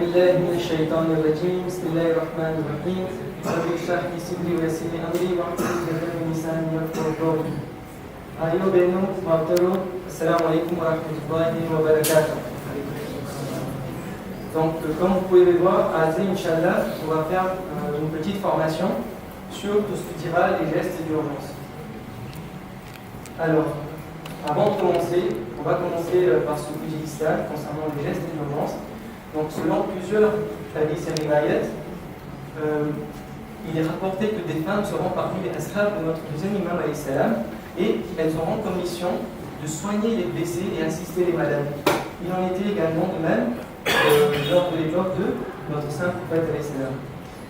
بالله من الشيطان الرجيم بسم الله الرحمن الرحيم رب اشرح لي صدري ويسر لي امري واحلل عقدة من لساني يفقهوا قولي. Ayo Beno, Mautaro, assalamu alaikum wa rahmatullahi wa barakatuh. Donc, comme vous pouvez le voir, à Azé, Inch'Allah, on va faire une petite formation sur tout ce qui dira les gestes d'urgence. Alors, avant de commencer, on va commencer par ce que j'ai dit concernant les gestes d'urgence. Donc, selon plusieurs hadiths et riwayat, il est rapporté que des femmes seront parmi les ashab de notre deuxième imam alayhi salam et elles auront comme mission de soigner les blessés et assister les malades. Il en était également de même lors de l'époque de notre saint prophète alayhi salam.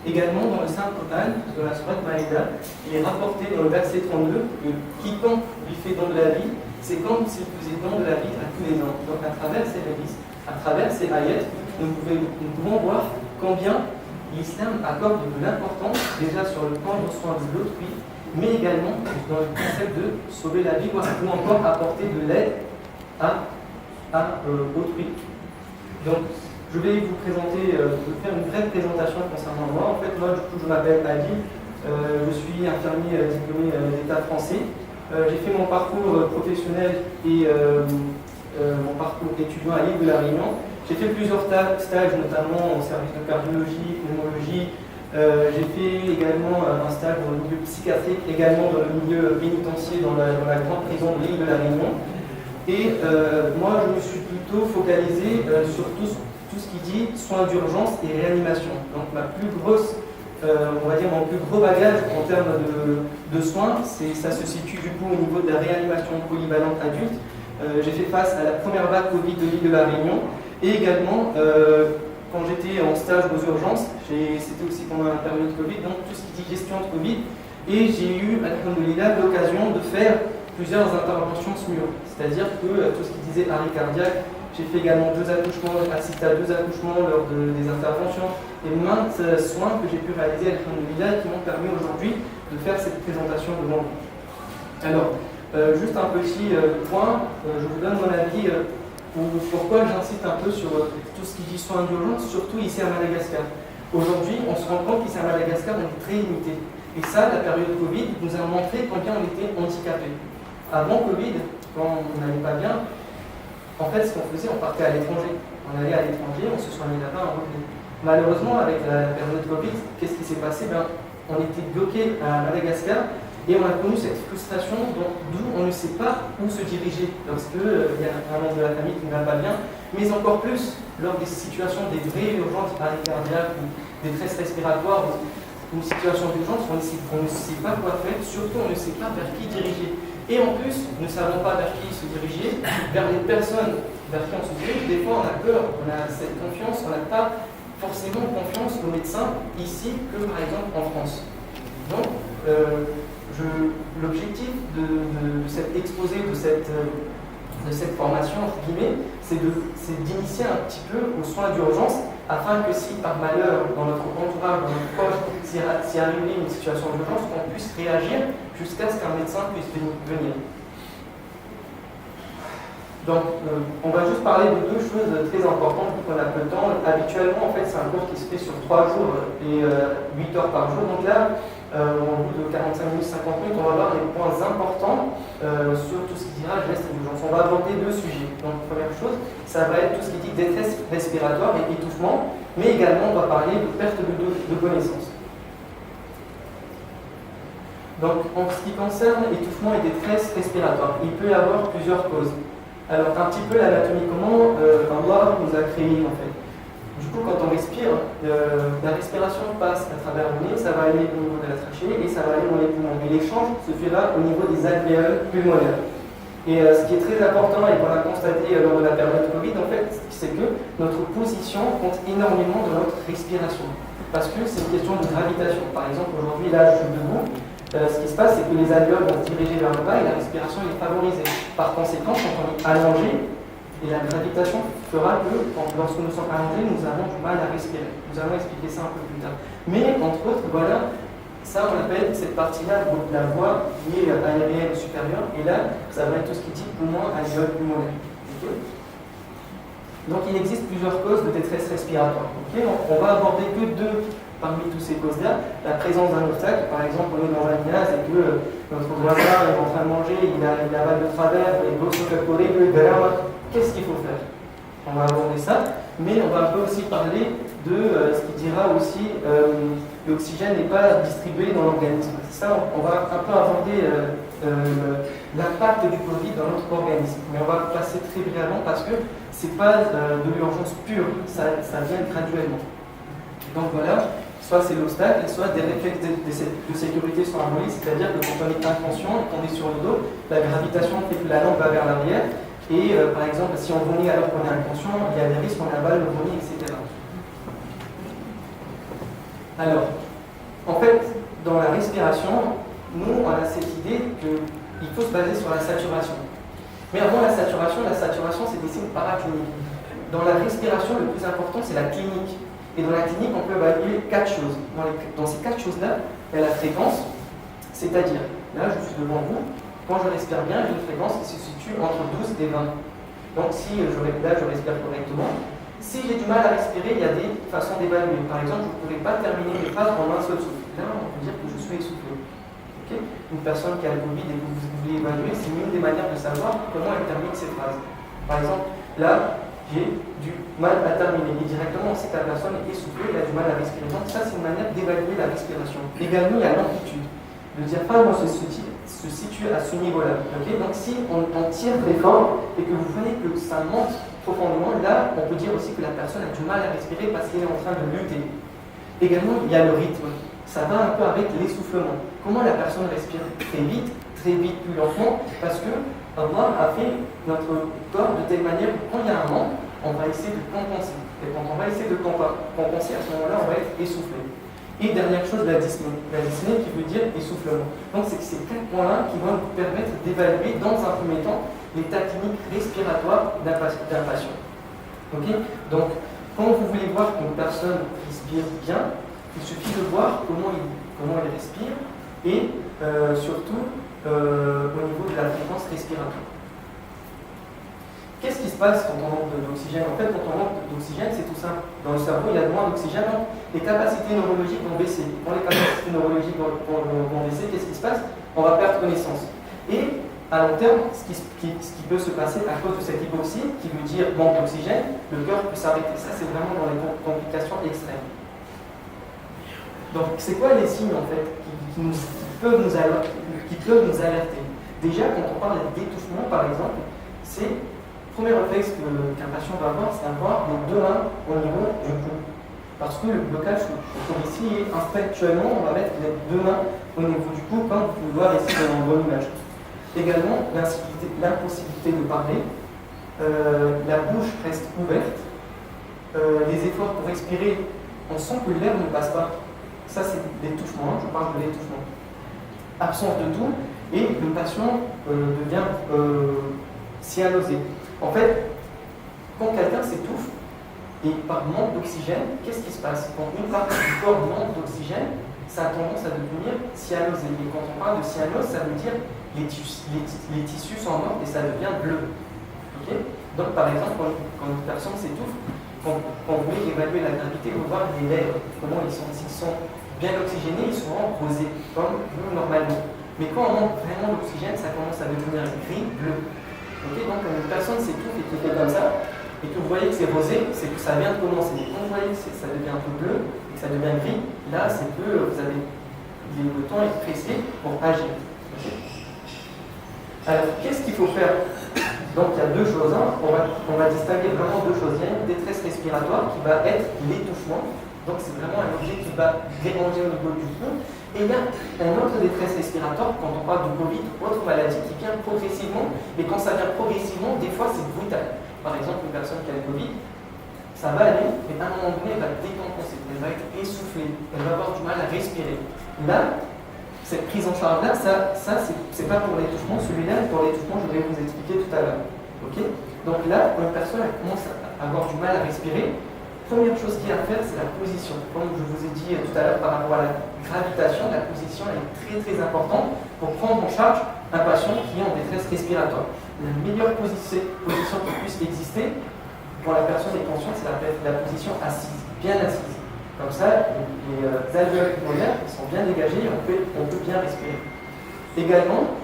Également dans le saint Coran, de la sourate Maïda, il est rapporté dans le verset 32 que quiconque lui fait don de la vie, c'est comme s'il faisait don de la vie à tous les ans. Donc à travers ces hadiths, à travers ces ayats, nous pouvons voir combien l'islam accorde de l'importance déjà sur le plan de soin de l'autrui, mais également dans le concept de sauver la vie ou encore apporter de l'aide à autrui. Donc, je vais vous présenter, vous faire une brève présentation concernant moi. En fait, moi, du coup, je m'appelle Adil, je suis infirmier diplômé d'État français. J'ai fait mon parcours professionnel et mon parcours étudiant à l'île de la Réunion. J'ai fait plusieurs stages, notamment au service de cardiologie, pneumologie. J'ai fait également un stage dans le milieu psychiatrique, également dans le milieu pénitentiaire, dans la grande prison de l'île de la Réunion. Et moi, je me suis plutôt focalisé sur tout ce qui dit soins d'urgence et réanimation. Donc ma plus grosse, on va dire mon plus gros bagage en termes de soins, ça se situe du coup au niveau de la réanimation polyvalente adulte. J'ai fait face à la première vague Covid de l'île de la Réunion. Et également, quand j'étais en stage aux urgences, c'était aussi pendant la période de Covid, donc tout ce qui dit gestion de Covid, et j'ai eu, alhamdoulilah, l'occasion de faire plusieurs interventions SMUR, c'est-à-dire que tout ce qui disait arrêt cardiaque, j'ai fait également 2 accouchements, assisté à 2 accouchements lors des interventions, et maintes soins que j'ai pu réaliser, alhamdoulilah, qui m'ont permis aujourd'hui de faire cette présentation devant vous. Alors, juste un petit point, je vous donne mon avis. Pourquoi j'insiste un peu sur tout ce qui dit soins d'urgence, surtout ici à Madagascar. Aujourd'hui, on se rend compte qu'ici à Madagascar, on est très limité. Et ça, la période Covid nous a montré combien on était handicapés. Avant Covid, quand on n'allait pas bien, en fait, ce qu'on faisait, on partait à l'étranger. On allait à l'étranger, on se soignait là-bas, on revenait. Malheureusement, avec la période Covid, qu'est-ce qui s'est passé? On était bloqué à Madagascar. Et on a connu cette frustration d'où on ne sait pas où se diriger lorsqu'il y a un membre de la famille qui ne va pas bien, mais encore plus lors des situations, des vraies urgences, arrêt cardiaque ou détresse respiratoire, ou une situation d'urgence, on ne sait pas quoi faire, surtout on ne sait pas vers qui diriger. Et en plus, nous ne savons pas vers qui se diriger, vers les personnes vers qui on se dirige. Des fois on a peur, on a cette confiance, on n'a pas forcément confiance aux médecins ici que par exemple en France. Donc, l'objectif de cet exposé, de cette formation, entre guillemets, c'est d'initier un petit peu aux soins d'urgence afin que si par malheur, dans notre entourage, dans notre proche, s'y arrivait une situation d'urgence, qu'on puisse réagir jusqu'à ce qu'un médecin puisse venir. Donc, on va juste parler de 2 choses très importantes vu qu'on a peu de temps. Habituellement, en fait, c'est un cours qui se fait sur 3 jours et 8 heures par jour. Donc là, au bout de 45 minutes, 50 minutes, on va voir les points importants sur tout ce qui dira geste d'urgence. On va aborder 2 sujets. Donc, première chose, ça va être tout ce qui dit détresse respiratoire et étouffement, mais également on va parler de perte de connaissance. Donc, en ce qui concerne étouffement et détresse respiratoire, il peut y avoir plusieurs causes. Alors, un petit peu l'anatomie, comment Allah nous a créés en fait. Du coup, quand on respire, la respiration passe à travers le nez, ça va aller au niveau de la trachée et ça va aller dans les poumons. Et l'échange se fait là au niveau des alvéoles pulmonaires. Et ce qui est très important et qu'on a constaté lors de la période Covid, en fait, c'est que notre position compte énormément dans notre respiration. Parce que c'est une question de gravitation. Par exemple, aujourd'hui, là, je suis debout. Ce qui se passe, c'est que les alvéoles vont se diriger vers le bas et la respiration est favorisée. Par conséquent, quand on est allongé, et la gravitation fera que, lorsque nous sommes allongés, nous avons du mal à respirer. Nous allons expliquer ça un peu plus tard. Mais, entre autres, voilà, ça on appelle cette partie-là la voie qui est aérienne supérieure. Et là, ça va être tout ce qui dit poumon, alvéole pulmonaire. Okay. Donc il existe plusieurs causes de détresse respiratoire. Okay, on va aborder que deux parmi toutes ces causes-là. La présence d'un obstacle, par exemple on est dans un gymnase et que notre voisin est en train de manger, il avale de travers, il bosse au cacoré, qu'est-ce qu'il faut faire? On va aborder ça, mais on va un peu aussi parler de ce qui dira aussi l'oxygène n'est pas distribué dans l'organisme. Ça, on va un peu aborder l'impact du Covid dans notre organisme, mais on va passer très brièvement parce que c'est pas de l'urgence pure, ça vient graduellement. Donc voilà, soit c'est l'obstacle, soit des réflexes de sécurité sont abolis, c'est-à-dire que quand on est inconscient et qu'on est sur le dos, la gravitation fait que la langue va vers l'arrière, et par exemple, si on vomit alors qu'on est inconscient, il y a des risques qu'on avale le vomi, etc. Alors, en fait, dans la respiration, nous, on a cette idée qu'il faut se baser sur la saturation. Mais avant la saturation, c'est des signes paracliniques. Dans la respiration, le plus important, c'est la clinique. Et dans la clinique, on peut évaluer 4 choses. Dans ces 4 choses-là, il y a la fréquence, c'est-à-dire, là, je suis devant vous, quand je respire bien, j'ai une fréquence qui se situe entre 12 et 20. Donc, si je respire correctement. Si j'ai du mal à respirer, il y a des façons d'évaluer. Par exemple, je ne pourrais pas terminer mes phrases en un seul souffle. Là, on peut dire que je suis essoufflé. Okay, une personne qui a le Covid et que vous voulez évaluer, c'est une des manières de savoir comment elle termine ses phrases. Par exemple, là, j'ai du mal à terminer. Et directement, on sait que la personne est essoufflée, elle a du mal à respirer. Donc ça, c'est une manière d'évaluer la respiration. Également, il y a l'amplitude. Le diaphragme se situe à ce niveau-là. Okay, donc si on tire très fort et que vous voyez que ça monte profondément, là, on peut dire aussi que la personne a du mal à respirer parce qu'elle est en train de lutter. Également, il y a le rythme. Ça va un peu avec l'essoufflement. Comment la personne respire? Très vite, plus lentement, parce que Allah a fait notre corps de telle manière que quand il y a un manque, on va essayer de compenser. Et quand on va essayer de compenser, à ce moment-là, on va être essoufflé. Et dernière chose, la dyspnée. La dyspnée qui veut dire essoufflement. Donc c'est ces 4 points-là qui vont nous permettre d'évaluer dans un premier temps l'état clinique respiratoire d'un patient. Okay, donc, quand vous voulez voir qu'une personne respire bien, il suffit de voir comment il respire et surtout au niveau de la fréquence respiratoire. Qu'est-ce qui se passe quand on manque d'oxygène? En fait, quand on manque d'oxygène, c'est tout simple. Dans le cerveau, il y a moins d'oxygène, donc les capacités neurologiques vont baisser. Quand les capacités neurologiques vont baisser, qu'est-ce qui se passe? On va perdre connaissance. Et à long terme, ce qui peut se passer à cause de cette hypoxie, qui veut dire manque d'oxygène, le cœur peut s'arrêter. Ça, c'est vraiment dans les complications extrêmes. Donc, c'est quoi les signes, en fait, qui peuvent nous alerter? Déjà, quand on parle d'étouffement, par exemple, c'est le premier réflexe qu'un patient va avoir, c'est d'avoir les 2 mains au niveau du cou. Parce que le blocage que je trouve ici est instinctuellement, on va mettre les 2 mains au niveau du cou, comme vous pouvez voir ici dans une bonne image. Également, l'impossibilité de parler, la bouche reste ouverte, les efforts pour respirer, on sent que l'air ne passe pas. Ça, c'est l'étouffement, je parle de l'étouffement. Absence de tout, et le patient devient cyanosé. En fait, quand quelqu'un s'étouffe, et par manque d'oxygène, qu'est-ce qui se passe? Quand une partie du corps manque d'oxygène, ça a tendance à devenir cyanosé. Et quand on parle de cyanose, ça veut dire les tissus sont morts et ça devient bleu. Okay, donc par exemple, quand une personne s'étouffe, quand vous voulez évaluer la gravité, vous voir les lèvres, comment ils sont. S'ils sont bien oxygénés, ils seront rosés, comme nous normalement. Mais quand on manque vraiment d'oxygène, ça commence à devenir gris, bleu. Okay, donc quand une personne s'étouffe et qui fait comme ça, et que vous voyez que c'est rosé, c'est que ça vient de commencer. Et quand vous voyez que ça devient un peu bleu et que ça devient gris, là c'est que vous avez le temps est pressé pour agir. Okay. Alors, qu'est-ce qu'il faut faire? Donc il y a 2 choses. Hein. On va distinguer vraiment 2 choses. Il y a une détresse respiratoire qui va être l'étouffement. Donc c'est vraiment un objet qui va déranger au niveau du cou. Et il y a une autre détresse respiratoire, quand on parle de Covid ou autre maladie, qui vient progressivement. Et quand ça vient progressivement, des fois c'est brutal. Par exemple, une personne qui a le Covid, ça va aller, mais à un moment donné, elle va décompenser, elle va être essoufflée, elle va avoir du mal à respirer. Là, cette prise en charge-là, ça c'est pas pour l'étouffement, celui-là, pour l'étouffement, je vais vous expliquer tout à l'heure. Okay, donc là, quand une personne commence à avoir du mal à respirer, première chose qu'il y a à faire, c'est la position. Comme je vous ai dit tout à l'heure par rapport à la gravitation, la position est très très importante pour prendre en charge un patient qui est en détresse respiratoire. La meilleure position qui puisse exister, quand la personne est consciente, c'est la position assise, bien assise. Comme ça, les alvéoles pulmonaires sont bien dégagés et on peut bien respirer. Également,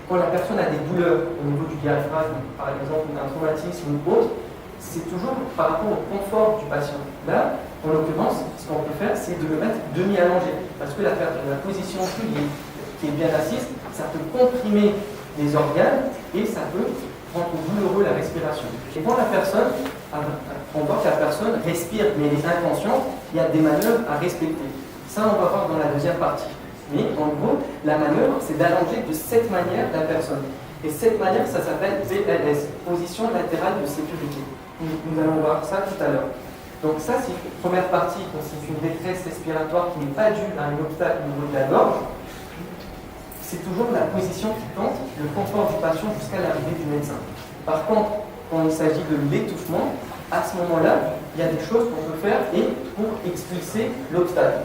quand la personne a des douleurs au niveau du diaphragme, par exemple d'un traumatisme ou autre, c'est toujours par rapport au confort du patient. Là, en l'occurrence, ce qu'on peut faire, c'est de le mettre demi-allongé. Parce que la position qui est bien assise, ça peut comprimer les organes et ça peut rendre douloureux la respiration. Et quand la personne, on voit que la personne respire, mais les intentions, il y a des manœuvres à respecter. Ça, on va voir dans la deuxième partie. Mais en gros, la manœuvre, c'est d'allonger de cette manière la personne. Et cette manière, ça s'appelle PLS, position latérale de sécurité. Nous allons voir ça tout à l'heure. Donc ça, c'est une première partie qui constitue une détresse respiratoire qui n'est pas due à un obstacle au niveau de la gorge. C'est toujours la position qui compte, le confort du patient jusqu'à l'arrivée du médecin. Par contre, quand il s'agit de l'étouffement, à ce moment-là, il y a des choses qu'on peut faire pour expulser l'obstacle.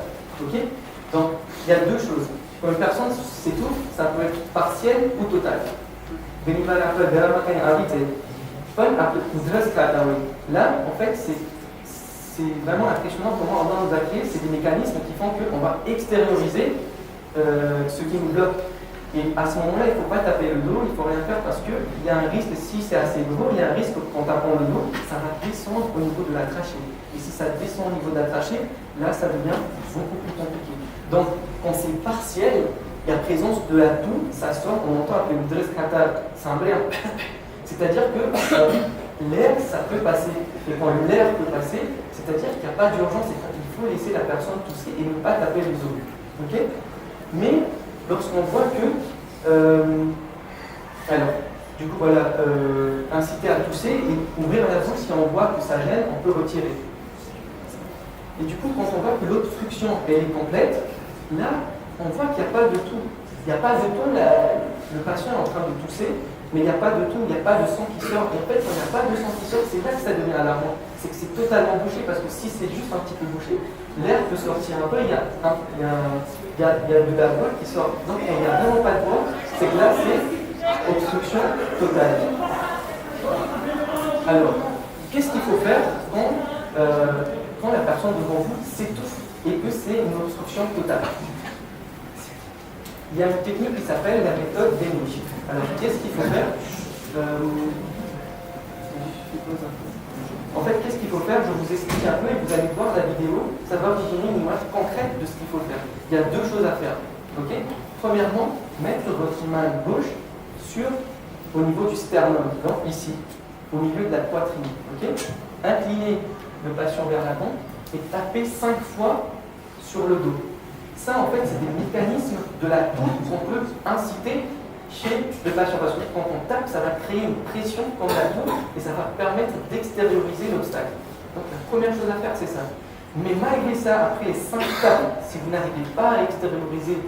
Okay. Donc, il y a deux choses. Quand une personne s'étouffe, ça peut être partiel ou total. Là, en fait, c'est vraiment impressionnant comment on nous a créé. C'est des mécanismes qui font qu'on va extérioriser ce qui nous bloque. Et à ce moment-là, il ne faut pas taper le dos, il ne faut rien faire parce qu'il y a un risque, si c'est assez gros, il y a un risque qu'en tapant le dos, ça va descendre au niveau de la trachée. Et si ça descend au niveau de la trachée, là, ça devient beaucoup plus compliqué. Donc, quand c'est partiel, il y a présence de la toux, ça sort, on entend appeler le dress qatar, c'est un brin. C'est-à-dire que l'air, ça peut passer. Et quand l'air peut passer, c'est-à-dire qu'il n'y a pas d'urgence, il faut laisser la personne tousser et ne pas taper les os. Okay. Mais, lorsqu'on voit que, alors, du coup, voilà, inciter à tousser et ouvrir la bouche, si on voit que ça gêne, on peut retirer. Et du coup, quand on voit que l'obstruction est complète, là, on voit qu'il n'y a pas de toux. Il n'y a pas de toux, le patient est en train de tousser, mais il n'y a pas de toux, il n'y a pas de sang qui sort. Et en fait, quand il n'y a pas de sang qui sort, c'est là que ça devient alarmant. C'est que c'est totalement bouché, parce que si c'est juste un petit peu bouché, l'air peut sortir un peu, il y a de la voix qui sort. Donc, quand il n'y a vraiment pas de voix, c'est que là, c'est obstruction totale. Alors, qu'est-ce qu'il faut faire quand la personne devant vous s'étouffe et que c'est une obstruction totale? Il y a une technique qui s'appelle la méthode Denish. Alors, qu'est-ce qu'il faut faire? En fait, qu'est-ce qu'il faut faire? Je vous explique un peu et vous allez voir la vidéo. Ça va vous donner une image concrète de ce qu'il faut faire. Il y a deux choses à faire. Okay. Premièrement, mettre votre main gauche au niveau du sternum, donc ici, au milieu de la poitrine. Okay. Incliner le patient vers l'avant et taper 5 fois sur le dos. Ça, en fait, c'est des mécanismes de la toux qu'on peut inciter chez le patient. Parce que quand on tape, ça va créer une pression contre la toux et ça va permettre d'extérioriser l'obstacle. Donc, la première chose à faire, c'est ça. Mais malgré ça, après les 5 tapes, si vous n'arrivez pas à extérioriser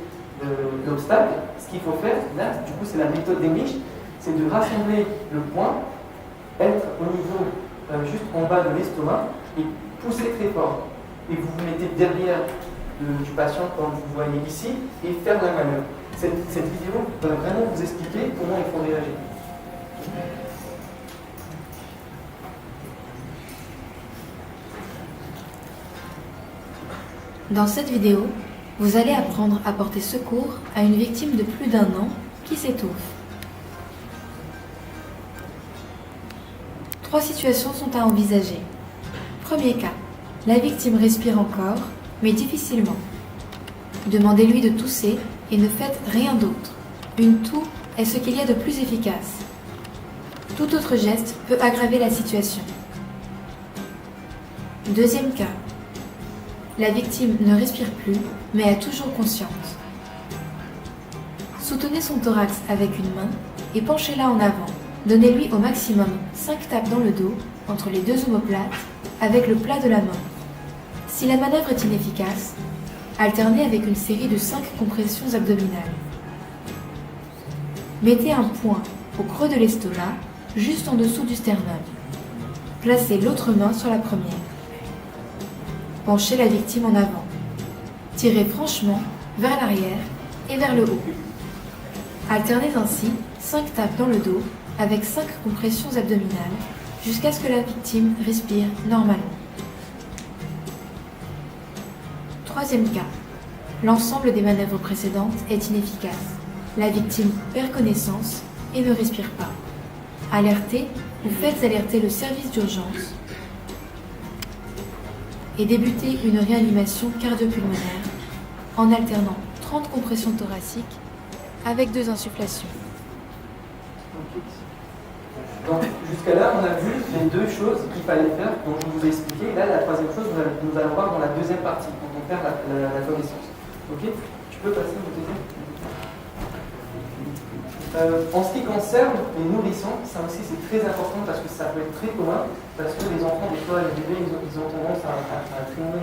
l'obstacle, ce qu'il faut faire, là, du coup, c'est la méthode des miches, c'est de rassembler le poing, être au niveau juste en bas de l'estomac et pousser très fort. Et vous vous mettez derrière du patient comme vous voyez ici et faire la manœuvre. Cette vidéo va vraiment vous expliquer comment il faut réagir. Dans cette vidéo, vous allez apprendre à porter secours à une victime de plus d'1 an qui s'étouffe. 3 situations sont à envisager. Premier cas, la victime respire encore, mais difficilement. Demandez-lui de tousser et ne faites rien d'autre. Une toux est ce qu'il y a de plus efficace. Tout autre geste peut aggraver la situation. Deuxième cas, la victime ne respire plus, mais est toujours consciente. Soutenez son thorax avec une main et penchez-la en avant. Donnez-lui au maximum 5 tapes dans le dos, entre les 2 omoplates, avec le plat de la main. Si la manœuvre est inefficace, alternez avec une série de 5 compressions abdominales. Mettez un point au creux de l'estomac, juste en dessous du sternum. Placez l'autre main sur la première. Penchez la victime en avant. Tirez franchement vers l'arrière et vers le haut. Alternez ainsi 5 tapes dans le dos avec 5 compressions abdominales, jusqu'à ce que la victime respire normalement. Troisième cas. L'ensemble des manœuvres précédentes est inefficace. La victime perd connaissance et ne respire pas. Alertez ou faites alerter le service d'urgence et débutez une réanimation cardio-pulmonaire en alternant 30 compressions thoraciques avec 2 insufflations. Donc jusqu'à là, on a vu les 2 choses qu'il fallait faire, dont je vous ai expliqué. Là, la troisième chose, nous allons voir dans la deuxième partie, quand on perd la connaissance. Ok? Tu peux passer au deuxième. En ce qui concerne les nourrissons, ça aussi c'est très important parce que ça peut être très commun, parce que les enfants, des fois, les bébés, ils ont tendance à traîner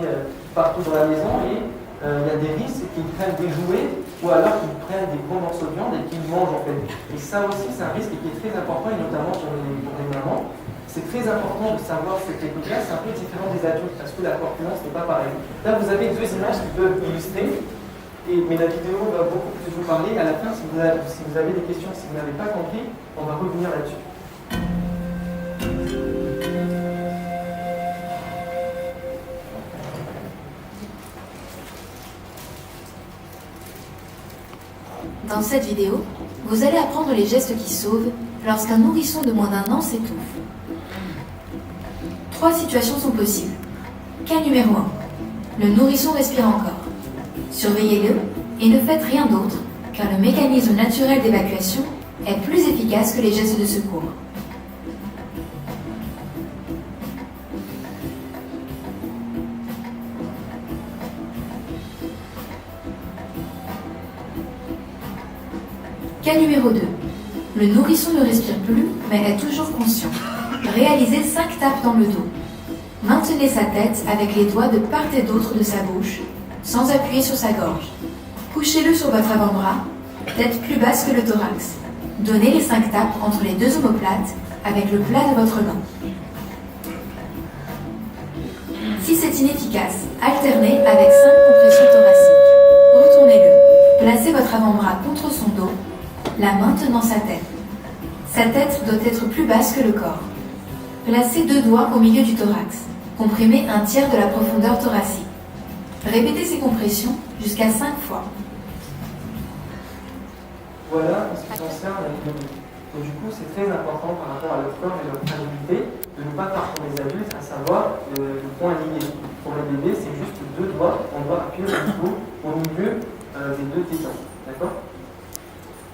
partout dans la maison et il y a des risques qu'ils prennent des jouets ou alors qu'ils prennent des gros morceaux de viande et qu'ils mangent en fait. Et ça aussi c'est un risque qui est très important et notamment pour les mamans. C'est très important de savoir cette technique-là, c'est un peu différent des adultes parce que la corpulence n'est pas pareille. Là vous avez 2 images qui peuvent illustrer. Mais la vidéo va beaucoup plus vous parler. À la fin, si vous avez des questions, si vous n'avez pas compris, on va revenir là-dessus. Dans cette vidéo, vous allez apprendre les gestes qui sauvent lorsqu'un nourrisson de moins d'1 an s'étouffe. 3 situations sont possibles. Cas numéro 1. Le nourrisson respire encore. Surveillez-le et ne faites rien d'autre, car le mécanisme naturel d'évacuation est plus efficace que les gestes de secours. Cas numéro 2. Le nourrisson ne respire plus, mais est toujours conscient. Réalisez 5 tapes dans le dos. Maintenez sa tête avec les doigts de part et d'autre de sa bouche, sans appuyer sur sa gorge. Couchez-le sur votre avant-bras, tête plus basse que le thorax. Donnez les 5 tapes entre les 2 omoplates avec le plat de votre main. Si c'est inefficace, alternez avec 5 compressions thoraciques. Retournez-le. Placez votre avant-bras contre son dos, la main tenant sa tête. Sa tête doit être plus basse que le corps. Placez 2 doigts au milieu du thorax. Comprimez 1/3 de la profondeur thoracique. Répétez ces compressions jusqu'à 5 fois. Voilà en ce qui concerne les bébés. Et du coup, c'est très important par rapport à leur corps et leur fragilité de ne pas faire pour les adultes, à savoir le point lié. Pour les bébés, c'est juste 2 doigts, on doit appuyer le niveau au milieu des 2 tétons. D'accord ?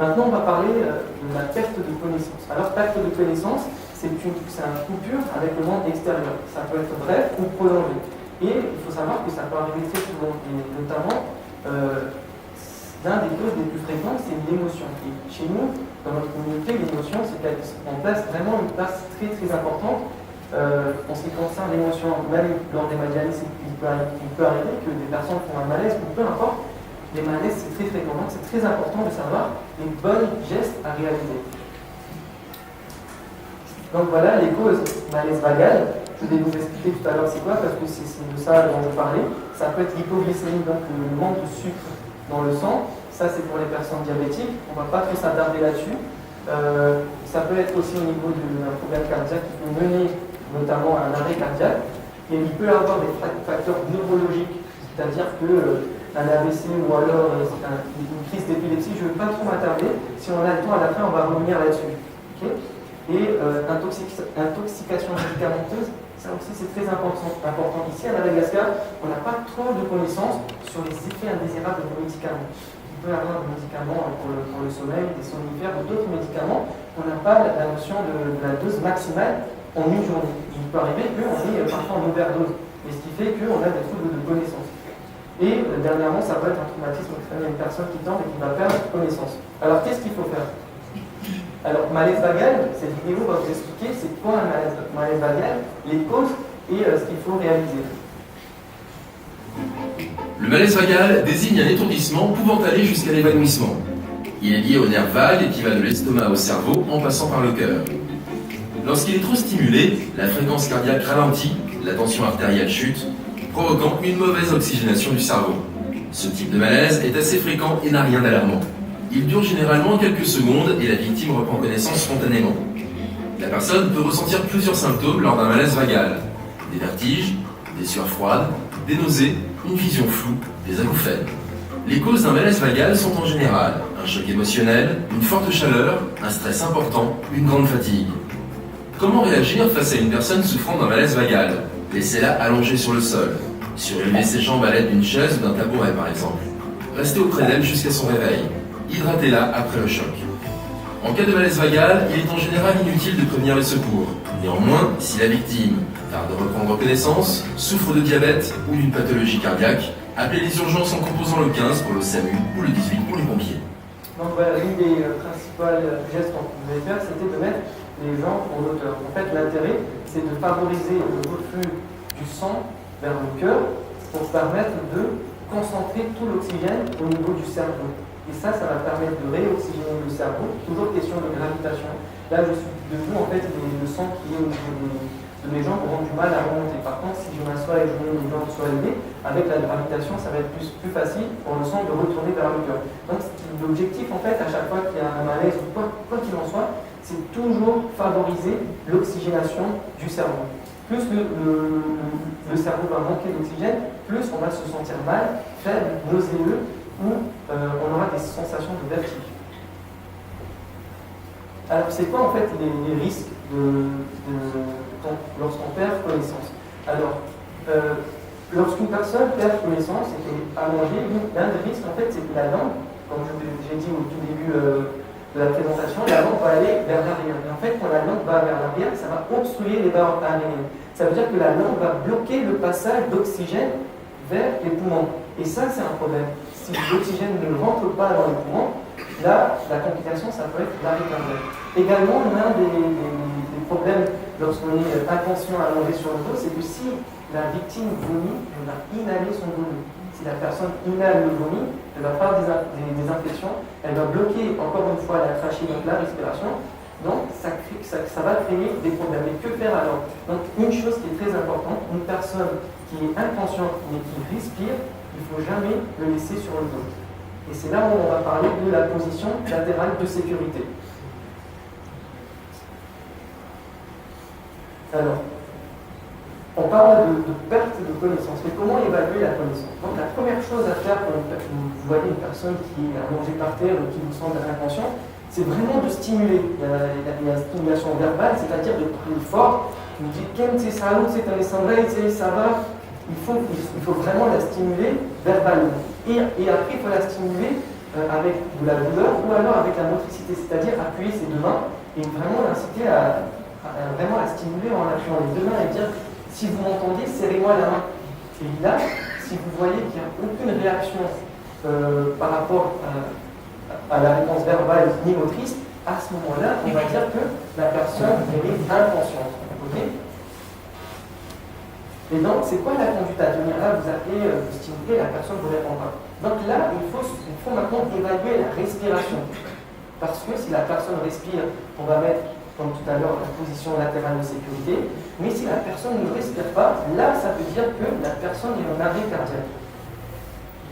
Maintenant, on va parler de la perte de connaissance. Alors, perte de connaissance, c'est une coupure avec le monde extérieur. Ça peut être bref ou prolongé. Et il faut savoir que ça peut arriver très souvent. Et notamment, l'un des causes les plus fréquentes, c'est l'émotion. Et chez nous, dans notre communauté, l'émotion, c'est qu'on place vraiment une place très très importante. En ce qui concerne l'émotion, même lors des malaises, il peut arriver que des personnes font un malaise, ou peu importe. Les malaises, c'est très fréquent. Donc, c'est très important de savoir les bons gestes à réaliser. Donc voilà les causes malaise vagal. Je vais vous expliquer tout à l'heure c'est quoi, parce que c'est de ça dont je parlais. Ça peut être l'hypoglycémie, donc le manque de sucre dans le sang. Ça, c'est pour les personnes diabétiques. On ne va pas trop s'attarder là-dessus. Ça peut être aussi au niveau d'un problème cardiaque qui peut mener notamment à un arrêt cardiaque. Et il peut y avoir des facteurs neurologiques, c'est-à-dire qu'un AVC ou alors une crise d'épilepsie, je ne veux pas trop m'attarder. Si on a le temps à la fin, on va revenir là-dessus. Okay. Et intoxication médicamenteuse, ça aussi c'est très important. Ici à Madagascar, on n'a pas trop de connaissances sur les effets indésirables de nos médicaments. Il peut y avoir des médicaments pour le sommeil, des somnifères ou d'autres médicaments. On n'a pas la notion de la dose maximale en une journée. Il peut arriver qu'on ait parfois en overdose, et ce qui fait qu'on a des troubles de connaissance. Et dernièrement, ça peut être un traumatisme crânien, une personne qui tombe et qui va perdre connaissance. Alors qu'est-ce qu'il faut faire ? Alors, malaise vagal, cette vidéo va vous expliquer c'est quoi un malaise vagal, les causes et ce qu'il faut réaliser. Le malaise vagal désigne un étourdissement pouvant aller jusqu'à l'évanouissement. Il est lié au nerf vague qui va de l'estomac au cerveau en passant par le cœur. Lorsqu'il est trop stimulé, la fréquence cardiaque ralentit, la tension artérielle chute, provoquant une mauvaise oxygénation du cerveau. Ce type de malaise est assez fréquent et n'a rien d'alarmant. Il dure généralement quelques secondes et la victime reprend connaissance spontanément. La personne peut ressentir plusieurs symptômes lors d'un malaise vagal. Des vertiges, des sueurs froides, des nausées, une vision floue, des acouphènes. Les causes d'un malaise vagal sont en général un choc émotionnel, une forte chaleur, un stress important, une grande fatigue. Comment réagir face à une personne souffrant d'un malaise vagal? Laissez-la allongée sur le sol. Surélever ses jambes à l'aide d'une chaise ou d'un tabouret par exemple. Restez auprès d'elle jusqu'à son réveil. Hydratez-la après le choc. En cas de malaise vagal, il est en général inutile de prévenir les secours. Néanmoins, si la victime tarde de reprendre connaissance, souffre de diabète ou d'une pathologie cardiaque, appelez les urgences en composant le 15 pour le SAMU ou le 18 pour les pompiers. Donc voilà, l'une des principales gestes qu'on pouvait faire, c'était de mettre les gens en hauteur. En fait, l'intérêt, c'est de favoriser le reflux du sang vers le cœur pour permettre de concentrer tout l'oxygène au niveau du cerveau. Et ça va permettre de réoxygéner le cerveau. Toujours question de gravitation. Là, je suis debout, en fait, le sang qui est au niveau de mes jambes auront du mal à remonter. Par contre, si je m'assois et je mets mes jambes sur les nez, avec la gravitation, ça va être plus facile pour le sang de retourner vers le cœur. Donc, l'objectif, en fait, à chaque fois qu'il y a un malaise ou quoi qu'il en soit, c'est toujours favoriser l'oxygénation du cerveau. Plus le cerveau va manquer d'oxygène, plus on va se sentir mal, faible, nauséeux, ou on aura des sensations de vertige. Alors, c'est quoi en fait les risques lorsqu'on perd connaissance? Alors, lorsqu'une personne perd connaissance et qu'elle est allongée, l'un des risques en fait, c'est que la langue, comme j'ai dit au tout début de la présentation, la langue va aller vers l'arrière. Et en fait, quand la langue va vers l'arrière, ça va obstruer les barres aériennes. Ça veut dire que la langue va bloquer le passage d'oxygène vers les poumons. Et ça, c'est un problème. Si l'oxygène ne rentre pas dans les poumons, là, la complication, ça peut être l'arrêt cardiaque. Également, l'un des problèmes lorsqu'on est inconscient allongé sur le dos, c'est que si la victime vomit, elle va inhaler son vomi. Si la personne inhale le vomi, elle va faire des infections, elle va bloquer encore une fois la trachée, donc la respiration. Donc, ça va créer des problèmes. Et que faire alors? Donc, une chose qui est très importante, une personne qui est inconsciente mais qui respire, il ne faut jamais le laisser sur le dos. Et c'est là où on va parler de la position latérale de sécurité. Alors, on parle de perte de connaissance. Mais comment évaluer la connaissance? Donc, la première chose à faire quand vous voyez une personne qui est allongée par terre ou qui vous semble inconscient, c'est vraiment de stimuler. Il y a la stimulation verbale, c'est-à-dire de parler fort. Vous dites, ça va. Il faut vraiment la stimuler verbalement. Et après, il faut la stimuler avec de la douleur ou alors avec la motricité, c'est-à-dire appuyer ses deux mains et vraiment l'inciter à vraiment la stimuler en appuyant les deux mains et dire, si vous m'entendez, serrez-moi la main. Et là, si vous voyez qu'il n'y a aucune réaction par rapport à la réponse verbale ni motrice, à ce moment-là, on va dire que la personne est inconsciente. Okay. Et donc, c'est quoi la conduite à tenir? Là, vous appelez, vous stimulez, la personne ne vous répond pas. Donc là, il faut maintenant évaluer la respiration. Parce que si la personne respire, on va mettre, comme tout à l'heure, la position latérale de sécurité. Mais si la personne ne respire pas, là, ça veut dire que la personne est en arrêt cardiaque.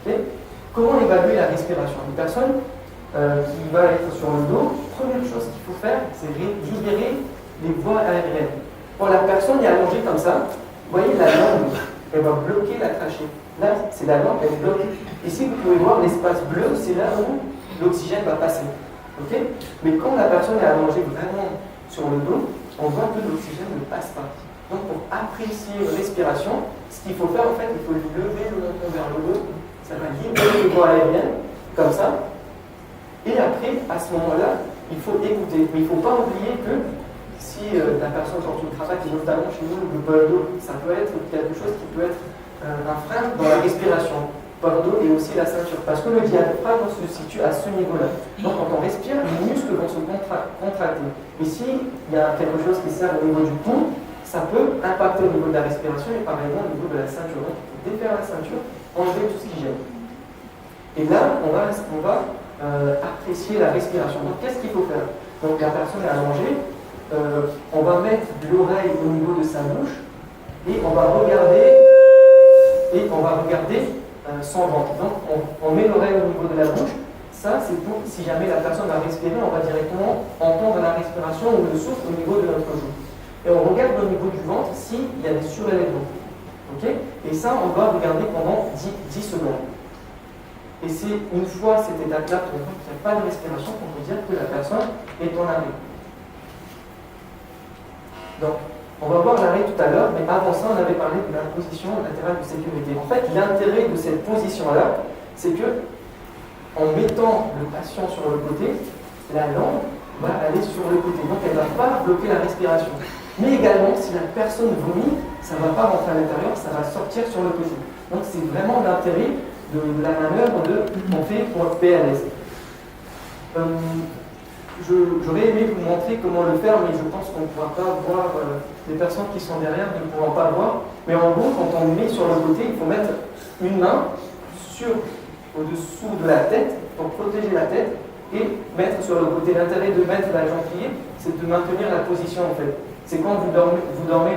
Okay. Comment évaluer la respiration? Une personne qui va être sur le dos, première chose qu'il faut faire, c'est libérer les voies aériennes. Quand la personne est allongée comme ça, vous voyez la langue, elle va bloquer la trachée. Là, c'est la langue, elle bloque. Ici, vous pouvez voir l'espace bleu, c'est là où l'oxygène va passer. Okay. Mais quand la personne est allongée vraiment sur le dos, on voit que l'oxygène ne passe pas. Donc, pour apprécier la respiration, ce qu'il faut faire, en fait, il faut lever le menton vers le haut. Ça va libérer les voies aériennes, comme ça. Et après, à ce moment-là, il faut écouter. Mais il ne faut pas oublier que si la personne porte une cravate, et notamment chez nous, le bol d'eau, ça peut être quelque chose qui peut être un frein dans la respiration. Bol d'eau et aussi la ceinture. Parce que le diaphragme se situe à ce niveau-là. Donc quand on respire, les muscles vont se contracter. Et s'il y a quelque chose qui sert au niveau du poumon, ça peut impacter au niveau de la respiration et pareillement au niveau de la ceinture. Donc il faut défaire la ceinture, enlever tout ce qui gêne. Et là, on va apprécier la respiration. Donc qu'est-ce qu'il faut faire? Donc la personne est allongée, on va mettre l'oreille au niveau de sa bouche et on va regarder son ventre. Donc on met l'oreille au niveau de la bouche, Ça, c'est pour si jamais la personne va respirer, on va directement entendre la respiration ou le souffle au niveau de notre joue. Et on regarde au niveau du ventre s'il y a des surélèvements. Okay. Et ça, on doit regarder pendant 10 secondes. Et c'est une fois cette étape-là, pour voir qu'il n'y a pas de respiration, qu'on peut dire que la personne est en arrêt. Donc, on va voir l'arrêt tout à l'heure, mais avant ça, on avait parlé de la position latérale de sécurité. En fait, l'intérêt de cette position-là, c'est que, en mettant le patient sur le côté, la langue va aller sur le côté. Donc, elle ne va pas bloquer la respiration. Mais également, si la personne vomit, ça ne va pas rentrer à l'intérieur, ça va sortir sur le côté. Donc, c'est vraiment l'intérêt de la manœuvre qu'on fait pour le PLS. J'aurais aimé vous montrer comment le faire, mais je pense qu'on ne pourra pas voir, les personnes qui sont derrière ne pourront pas voir. Mais en gros, quand on met sur le côté, il faut mettre une main au-dessous de la tête pour protéger la tête et mettre sur le côté. L'intérêt de mettre la jambe pliée, c'est de maintenir la position en fait. C'est quand vous dormez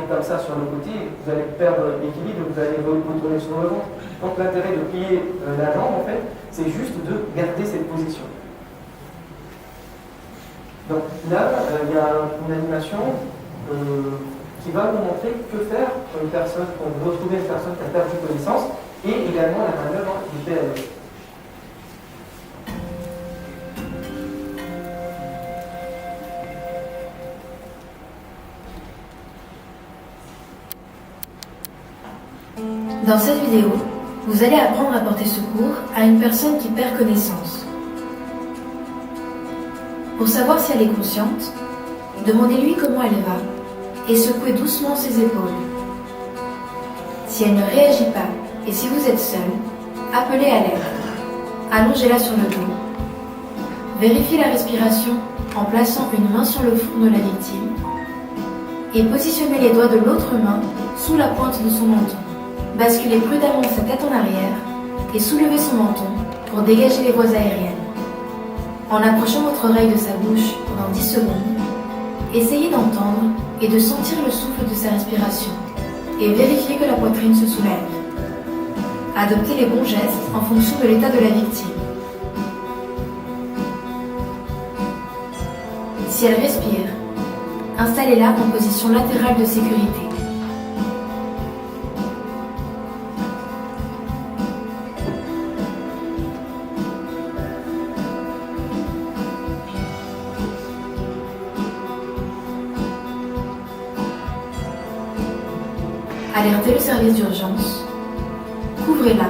comme ça sur le côté, vous allez perdre l'équilibre, vous allez vous tourner sur le ventre. Donc l'intérêt de plier la jambe en fait, c'est juste de garder cette position. Donc là, il y a une animation qui va vous montrer que faire pour une personne, pour retrouver une personne qui a perdu connaissance, et également la manœuvre du PLS. Dans cette vidéo, vous allez apprendre à porter secours à une personne qui perd connaissance. Pour savoir si elle est consciente, demandez-lui comment elle va et secouez doucement ses épaules. Si elle ne réagit pas et si vous êtes seul, appelez à l'aide. Allongez-la sur le dos. Vérifiez la respiration en plaçant une main sur le front de la victime et positionnez les doigts de l'autre main sous la pointe de son menton. Basculez prudemment sa tête en arrière et soulevez son menton pour dégager les voies aériennes. En approchant votre oreille de sa bouche pendant 10 secondes, essayez d'entendre et de sentir le souffle de sa respiration et vérifiez que la poitrine se soulève. Adoptez les bons gestes en fonction de l'état de la victime. Si elle respire, installez-la en position latérale de sécurité. Alertez le service d'urgence, couvrez-la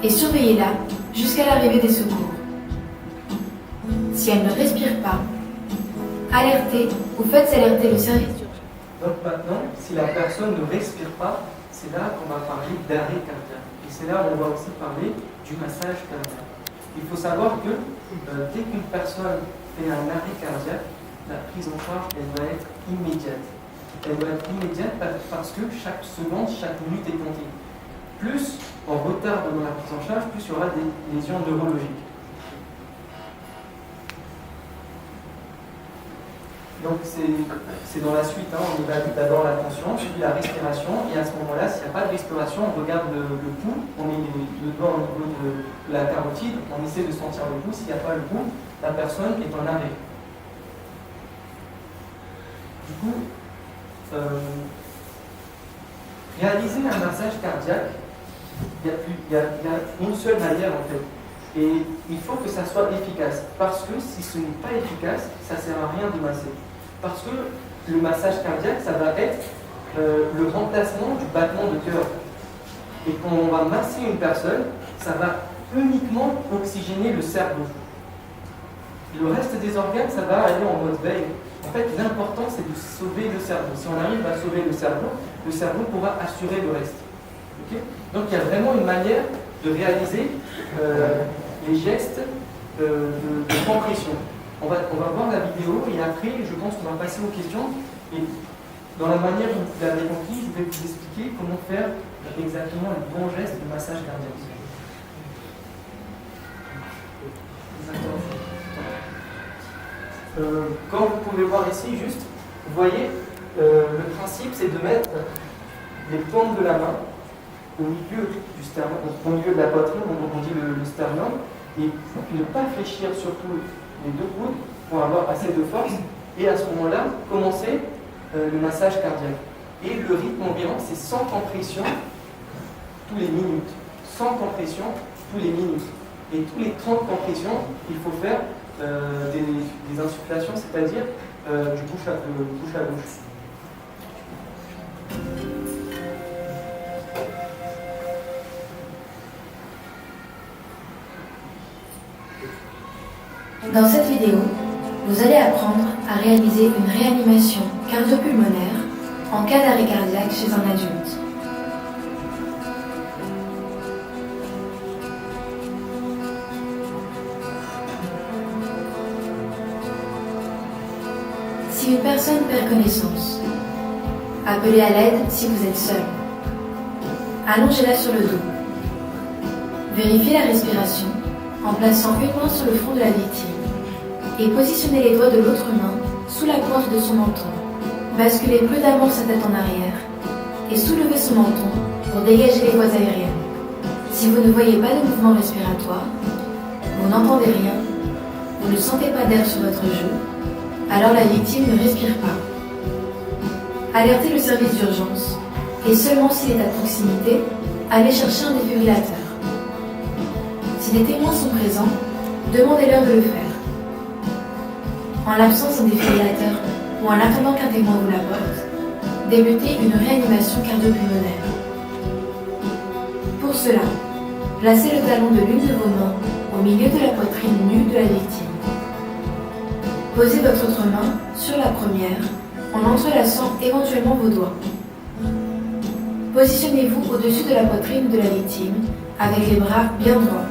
et surveillez-la jusqu'à l'arrivée des secours. Si elle ne respire pas, alertez ou faites alerter le service d'urgence. Donc maintenant, si la personne ne respire pas, c'est là qu'on va parler d'arrêt cardiaque. Et c'est là où on va aussi parler du massage cardiaque. Il faut savoir que dès qu'une personne fait un arrêt cardiaque, la prise en charge, elle va être immédiate. Elle doit être immédiate parce que chaque seconde, chaque minute est comptée. Plus on retarde dans la prise en charge, plus il y aura des lésions neurologiques. Donc c'est dans la suite, hein. On évalue d'abord la tension, puis la respiration, et à ce moment-là, s'il n'y a pas de respiration, on regarde le pouls, on met le doigt au niveau de la carotide, on essaie de sentir le pouls. S'il n'y a pas le pouls, la personne est en arrêt. Du coup, réaliser un massage cardiaque, il y a une seule manière en fait. Et il faut que ça soit efficace. Parce que si ce n'est pas efficace, ça ne sert à rien de masser. Parce que le massage cardiaque, ça va être le remplacement du battement de cœur. Et quand on va masser une personne, ça va uniquement oxygéner le cerveau. Le reste des organes, ça va aller en mode veille. En fait, l'important, c'est de sauver le cerveau. Si on arrive à sauver le cerveau pourra assurer le reste. Okay. Donc, il y a vraiment une manière de réaliser les gestes de compression. On va voir la vidéo et après, je pense qu'on va passer aux questions. Et dans la manière dont vous l'avez compris, je vais vous expliquer comment faire exactement le bon geste de massage cardiaque. Comme vous pouvez voir ici, juste, vous voyez, le principe c'est de mettre les paumes de la main au milieu du sternum, au milieu de la poitrine, on dit le sternum, Et ne pas fléchir surtout les deux coudes pour avoir assez de force. Et à ce moment-là, commencer le massage cardiaque. Et le rythme environ, c'est 100 compressions tous les minutes. 100 compressions tous les minutes. Et tous les 30 compressions, il faut faire des insufflations, c'est-à-dire du bouche à bouche. Dans cette vidéo, vous allez apprendre à réaliser une réanimation cardio-pulmonaire en cas d'arrêt cardiaque chez un adulte. Si une personne perd connaissance, appelez à l'aide si vous êtes seul. Allongez-la sur le dos. Vérifiez la respiration en plaçant une main sur le front de la victime et positionnez les doigts de l'autre main sous la pointe de son menton. Basculez prudemment sa tête en arrière et soulevez son menton pour dégager les voies aériennes. Si vous ne voyez pas de mouvement respiratoire, vous n'entendez rien, vous ne sentez pas d'air sur votre joue, alors la victime ne respire pas. Alertez le service d'urgence et seulement s'il est à proximité, allez chercher un défibrillateur. Si des témoins sont présents, demandez-leur de le faire. En l'absence d'un défibrillateur ou en attendant qu'un témoin vous l'apporte, débutez une réanimation cardio-pulmonaire. Pour cela, placez le talon de l'une de vos mains au milieu de la poitrine nue de la victime. Posez votre autre main sur la première en entrelaçant éventuellement vos doigts. Positionnez-vous au-dessus de la poitrine de la victime avec les bras bien droits.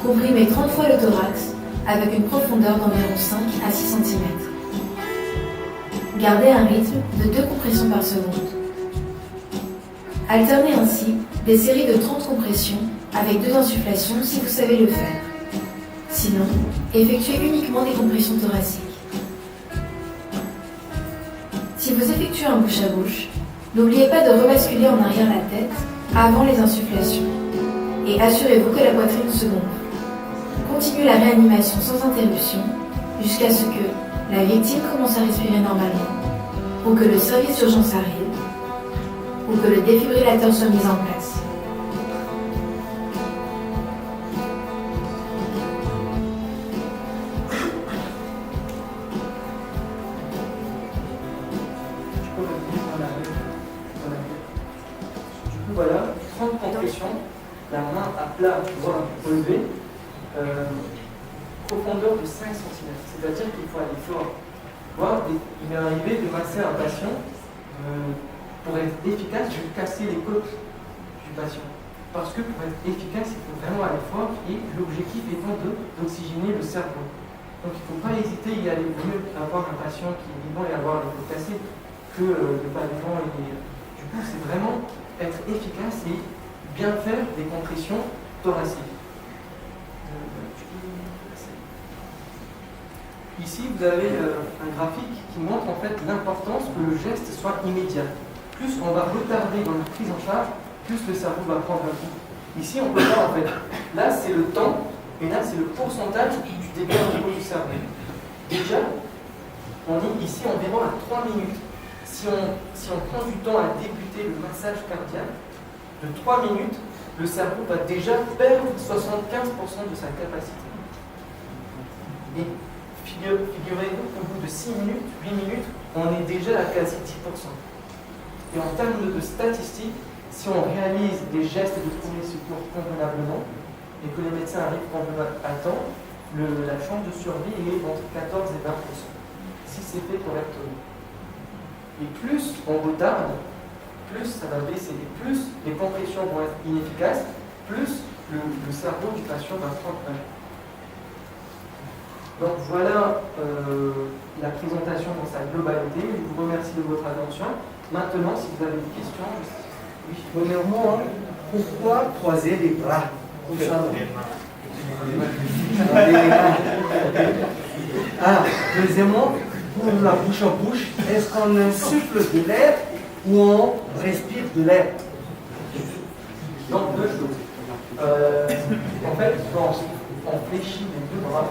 Comprimez 30 fois le thorax avec une profondeur d'environ 5 à 6 cm. Gardez un rythme de 2 compressions par seconde. Alternez ainsi des séries de 30 compressions avec 2 insufflations si vous savez le faire. Sinon, effectuez uniquement des compressions thoraciques. Si vous effectuez un bouche à bouche, n'oubliez pas de rebasculer en arrière la tête avant les insufflations et assurez-vous que la poitrine se gonfle. Continuez la réanimation sans interruption jusqu'à ce que la victime commence à respirer normalement, ou que le service d'urgence arrive, ou que le défibrillateur soit mis en place. Du coup, voilà, 30 compressions, la main à plat, voire relevée. Profondeur de 5 cm, c'est-à-dire qu'il faut aller fort. Il m'est arrivé de masser un patient pour être efficace, je vais casser les côtes du patient. Parce que pour être efficace, il faut vraiment aller fort et l'objectif étant d'oxygéner le cerveau. Donc il ne faut pas hésiter, il y a mieux avoir un patient qui est vivant et avoir les côtes cassées que de pas vivant. Du coup, c'est vraiment être efficace et bien faire des compressions thoraciques. Ici, vous avez un graphique qui montre en fait l'importance que le geste soit immédiat. Plus on va retarder dans la prise en charge, plus le cerveau va prendre un coup. Ici, on peut voir en fait, là c'est le temps, et là c'est le pourcentage du dégât au niveau du cerveau. Déjà, on est ici environ à 3 minutes. Si on prend du temps à débuter le massage cardiaque, de 3 minutes, le cerveau va déjà perdre 75% de sa capacité. Et figurez-vous qu'au bout de 6 minutes, 8 minutes, on est déjà à quasi 10%. Et en termes de statistiques, si on réalise des gestes de premier secours convenablement et que les médecins arrivent à temps, la chance de survie est entre 14 et 20%, si c'est fait correctement. Et plus on retarde, plus ça va baisser, et plus les compressions vont être inefficaces, plus le cerveau du patient va prendre un coup. Donc voilà la présentation dans sa globalité. Je vous remercie de votre attention. Maintenant, si vous avez des questions, oui. Premièrement, pourquoi croiser les bras comme ça? Deuxièmement, pour la bouche à bouche, est-ce qu'on insuffle de l'air ou on respire de l'air? Donc deux choses. En fait, quand on fléchit les deux bras,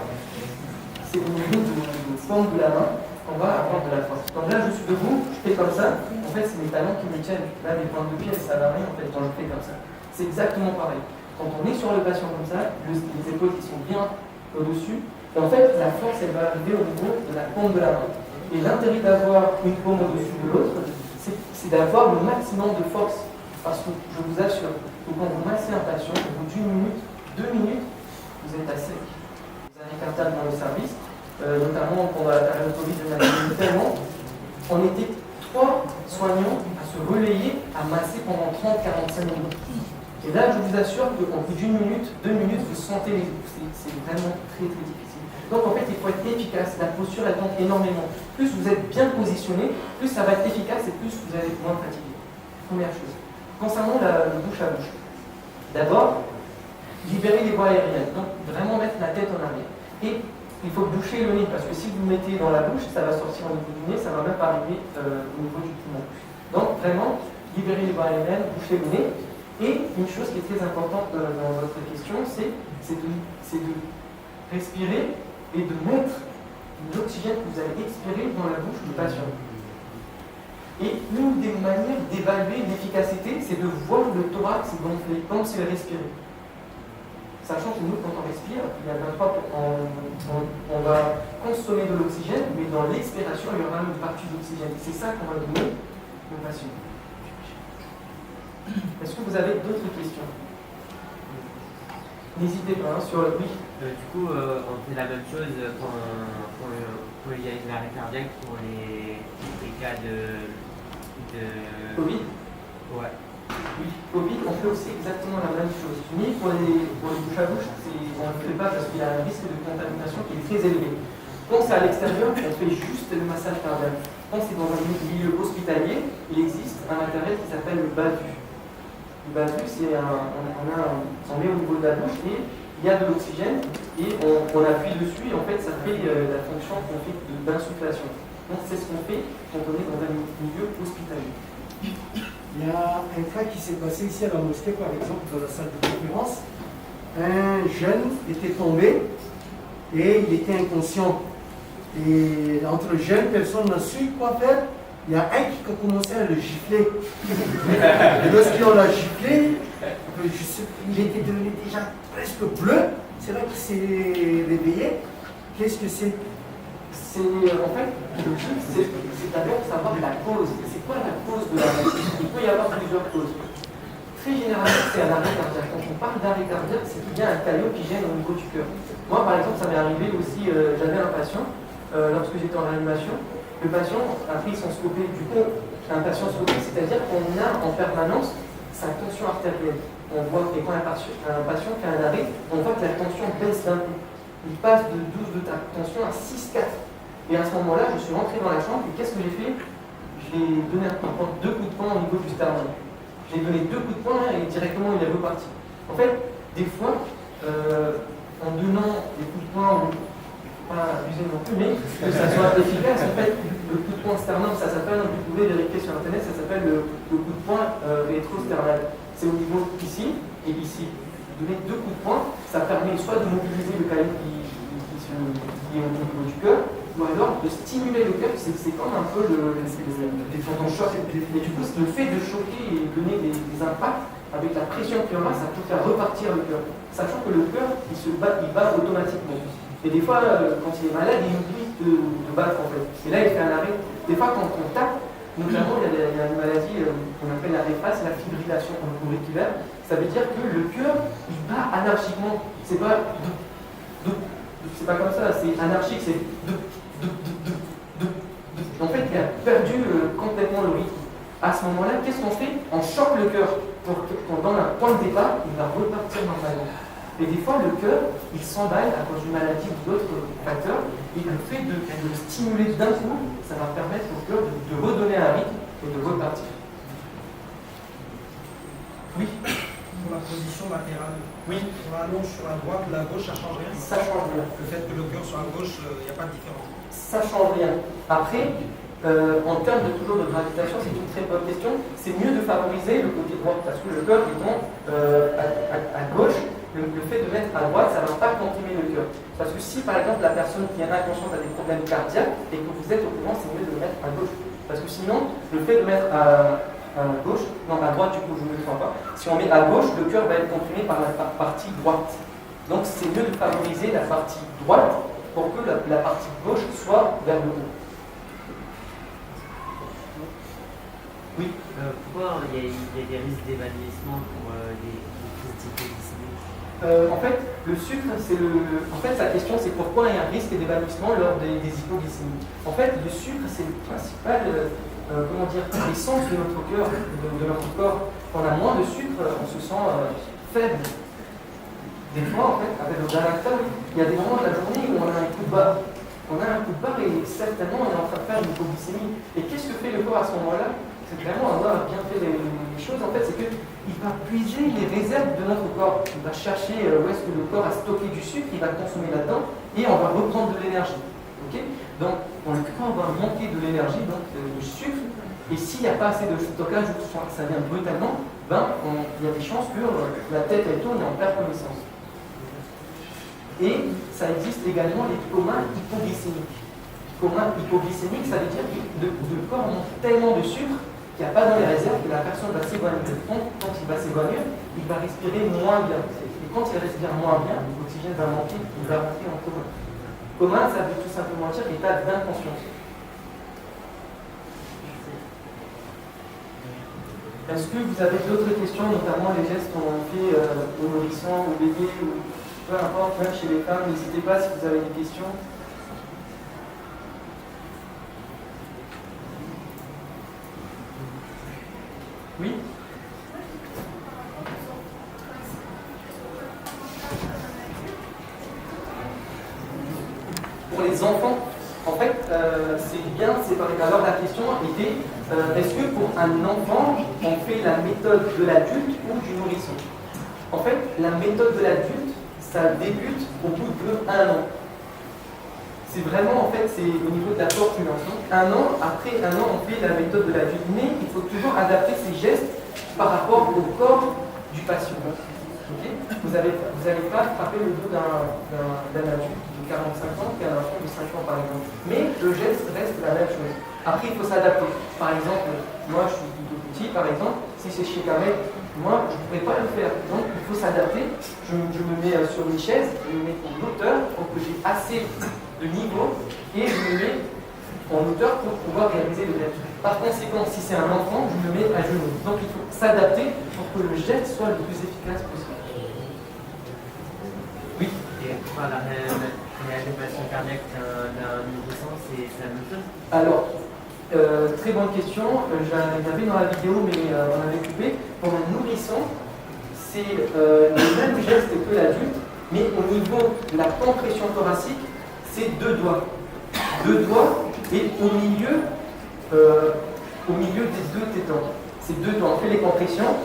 c'est au niveau de paume de la main qu'on va avoir de la force. Donc là, je suis debout, je fais comme ça. En fait, c'est mes talons qui me tiennent. Là, mes pointes de pied, ça va rien en fait quand je fais comme ça. C'est exactement pareil. Quand on est sur le patient comme ça, les épaules qui sont bien au-dessus, et en fait, la force, elle va arriver au niveau de la paume de la main. Et l'intérêt d'avoir une paume au-dessus de l'autre, c'est d'avoir le maximum de force. Parce que je vous assure que quand vous massez un patient, au bout d'une minute, 2 minutes, vous êtes à sec. Vous avez un cartable dans le service, notamment pendant la période Covid, on avait eu tellement. On était 3 soignants à se relayer, à masser pendant 30-45 minutes. Et là, je vous assure qu'au bout d'une minute, 2 minutes, vous sentez les coups. C'est vraiment très très difficile. Donc en fait, il faut être efficace. La posture, elle compte énormément. Plus vous êtes bien positionné, plus ça va être efficace et plus vous allez être moins fatigué. Première chose. Concernant le bouche à bouche. D'abord, libérer les voies aériennes. Donc vraiment mettre la tête en arrière. Et il faut boucher le nez, parce que si vous le mettez dans la bouche, ça va sortir au niveau du nez, ça ne va même pas arriver au niveau du poumon. Donc vraiment, libérer les voies aériennes, boucher le nez. Et une chose qui est très importante dans votre question, c'est de respirer et de mettre l'oxygène que vous allez expirer dans la bouche du patient. Et une des manières d'évaluer l'efficacité, c'est de voir le thorax gonfler, comme s'il respirait. Sachant que nous, quand on respire, il y a 23, on va consommer de l'oxygène, mais dans l'expiration, il y aura une partie d'oxygène. C'est ça qu'on va donner aux patients. Est-ce que vous avez d'autres questions? N'hésitez pas, sur le oui. Du coup, on fait la même chose quand il y a une arrêt cardiaque pour les cas de Covid. Ouais. Oui, Covid, on fait aussi exactement la même chose. Mais pour les bouches à bouche, on ne le fait pas parce qu'il y a un risque de contamination qui est très élevé. Quand c'est à l'extérieur, on fait juste le massage cardiaque. Quand c'est dans un milieu hospitalier, il existe un matériel qui s'appelle le BAVU. Le BAVU, c'est on met au niveau de la bouche et il y a de l'oxygène et on appuie dessus et en fait ça fait la fonction qu'on fait d'insufflation. Donc c'est ce qu'on fait quand on est dans un milieu hospitalier. Il y a un cas qui s'est passé ici à la mosquée, par exemple, dans la salle de conférence. Un jeune était tombé et il était inconscient. Et entre jeunes, personne n'a su quoi faire. Il y a un qui a commencé à le gifler. Et lorsqu'on l'a giflé, il était devenu déjà presque bleu. C'est là qu'il s'est réveillé. Qu'est-ce que c'est? En fait, le but, c'est d'abord savoir la cause. C'est quoi la cause de l'arrêt? Il peut y avoir plusieurs causes. Très généralement, c'est un arrêt cardiaque. Quand on parle d'arrêt cardiaque, c'est qu'il y a un caillot qui gêne au niveau du cœur. Moi, par exemple, ça m'est arrivé aussi, j'avais un patient, lorsque j'étais en réanimation, le patient a pris son scopé. Du coup, un patient scopé, c'est-à-dire qu'on a en permanence sa tension artérielle. On voit que quand un patient fait un arrêt, on voit que la tension baisse d'un coup. Il passe de 12 de tension à 6,4. Et à ce moment-là, je suis rentré dans la chambre et qu'est-ce que j'ai fait? J'ai donné un coup de poing, 2 coups de poing au niveau du sternum. J'ai donné 2 coups de poing et directement il est reparti. En fait, des fois, en donnant des coups de poing, pas abuser non plus, mais que ça soit efficace, en fait, le coup de poing sternum, ça s'appelle, vous pouvez vérifier sur internet, ça s'appelle le coup de poing rétro-sternal. C'est au niveau ici et ici. Donner 2 coups de poing, ça permet soit de mobiliser le caillot qui est au niveau du cœur, ou alors de stimuler le cœur, c'est comme un peu quand on choque. Et du coup, le fait de choquer et donner des impacts avec la pression qu'il y aura, ça peut faire repartir le cœur. Sachant que le cœur, il bat automatiquement. Et des fois, quand il est malade, il oublie de battre en fait. Et là, il fait un arrêt. Des fois, quand on tape, notamment, il y a une maladie qu'on appelle la REPA, c'est la fibrillation auriculaire. Ça veut dire que le cœur, il bat anarchiquement. C'est pas comme ça, c'est anarchique, c'est en fait, il a perdu complètement le rythme. À ce moment-là, qu'est-ce qu'on fait? On choque le cœur pour dans un point de départ, il va repartir normalement. Et des fois, le cœur, il s'emballe à cause d'une maladie ou d'autres facteurs, et le fait de le stimuler d'un coup, ça va permettre au cœur de redonner un rythme et de repartir. Oui. Pour la position latérale, Oui. on allonge sur la droite, la gauche, ça change rien. Ça change rien. Le fait que le cœur soit à gauche, il n'y a pas de différence. Ça change rien. Après, en termes de toujours de gravitation, c'est une très bonne question. C'est mieux de favoriser le côté droit parce que le cœur étant à gauche, Parce que si par exemple la personne qui est inconsciente a des problèmes cardiaques et que vous êtes au courant, c'est mieux de le mettre à gauche. Parce que sinon, le fait de mettre à gauche, non à droite du coup je ne me trompe pas, si on met à gauche, le cœur va être comprimé par la partie droite. Donc c'est mieux de favoriser la partie droite pour que la partie gauche soit vers le haut. Oui. Pourquoi il y a des risques d'évanouissement pour les crises d'hypoglycémie? En fait, le sucre, En fait, sa question, c'est pourquoi il y a un risque d'évanouissement lors des hypoglycémies. En fait, le sucre, c'est le principal, essence de notre cœur, de notre corps. Quand on a moins de sucre, on se sent faible. Des fois, en fait, avec le galactose, il y a des moments de la journée où on a un coup de barre. On a un coup de barre et certainement, on est en train de faire une hypoglycémie. Et qu'est-ce que fait le corps à ce moment-là? C'est vraiment avoir bien fait les choses, en fait, c'est qu'il va puiser les réserves de notre corps. Il va chercher où est-ce que le corps a stocké du sucre, il va consommer là-dedans et on va reprendre de l'énergie. Okay, donc, quand le corps va manquer de l'énergie, donc du sucre, et s'il n'y a pas assez de stockage ou que ça vient brutalement, il y a des chances que la tête elle tourne et on perd connaissance. Et ça existe également les comas hypoglycémiques. Coma hypoglycémique, ça veut dire que le corps manque tellement de sucre qu'il n'y a pas dans les réserves et la personne va s'évanouir. Quand il va s'évanouir, il va respirer moins bien. Et quand il respire moins bien, l'oxygène va manquer, il va rentrer en coma. Coma, ça veut tout simplement dire état d'inconscience. Est-ce que vous avez d'autres questions, notamment les gestes qu'on fait aux nourrissons, aux bébés, ou peu importe, même chez les femmes, n'hésitez pas si vous avez des questions. Oui? Pour les enfants, en fait, c'est bien séparé. Alors la question était, est-ce que pour un enfant, on fait la méthode de l'adulte ou du nourrisson? En fait, la méthode de l'adulte, ça débute au bout de 1 an. C'est vraiment, en fait, c'est au niveau de la corpulence. Donc, après 1 an, on fait la méthode de l'adulte. Mais il faut toujours adapter ces gestes par rapport au corps du patient. Okay, vous n'allez pas frapper le dos d'un adulte de 45 ans qu'un enfant de 5 ans, par exemple. Mais le geste reste la même chose. Après, il faut s'adapter. Par exemple, moi, je suis plutôt petit, par exemple, si c'est chez Kamel, moi, je ne pourrais pas le faire. Donc, il faut s'adapter. Je me mets sur une chaise, je me mets en hauteur pour que j'ai assez de niveau et je me mets en hauteur pour pouvoir réaliser le geste. Par conséquent, si c'est un enfant, je me mets à genoux. Donc, il faut s'adapter pour que le geste soit le plus efficace possible. Oui. Et pourquoi la réanimation cardiaque d'un nourrisson, c'est la même chose? Alors, très bonne question. J'avais dans la vidéo, mais on avait coupé. Pour un nourrisson, c'est le même geste que l'adulte, mais au niveau de la compression thoracique, c'est 2 doigts. 2 doigts et au milieu des 2 tétons. C'est 2 doigts. On fait les compressions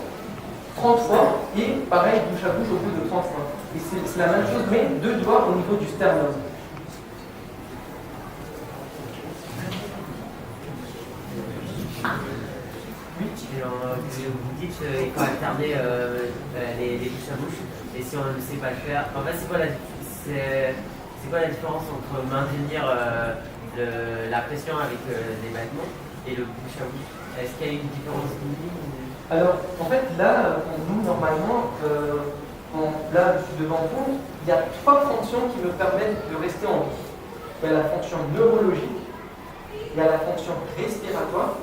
30 fois et pareil, bouche à bouche au bout de 30 fois. Et c'est la même chose, mais 2 doigts au niveau du sternum. Oui. Vous dites qu'il faut alterner les bouches à bouche, et si on ne sait pas le faire, en fait, c'est quoi la différence entre maintenir la pression avec les battements et le bouche à bouche? Est-ce qu'il y a une différence minime? Alors, en fait, là, nous, normalement, là, je suis devant vous, il y a 3 fonctions qui me permettent de rester en vie. Il y a la fonction neurologique, il y a la fonction respiratoire,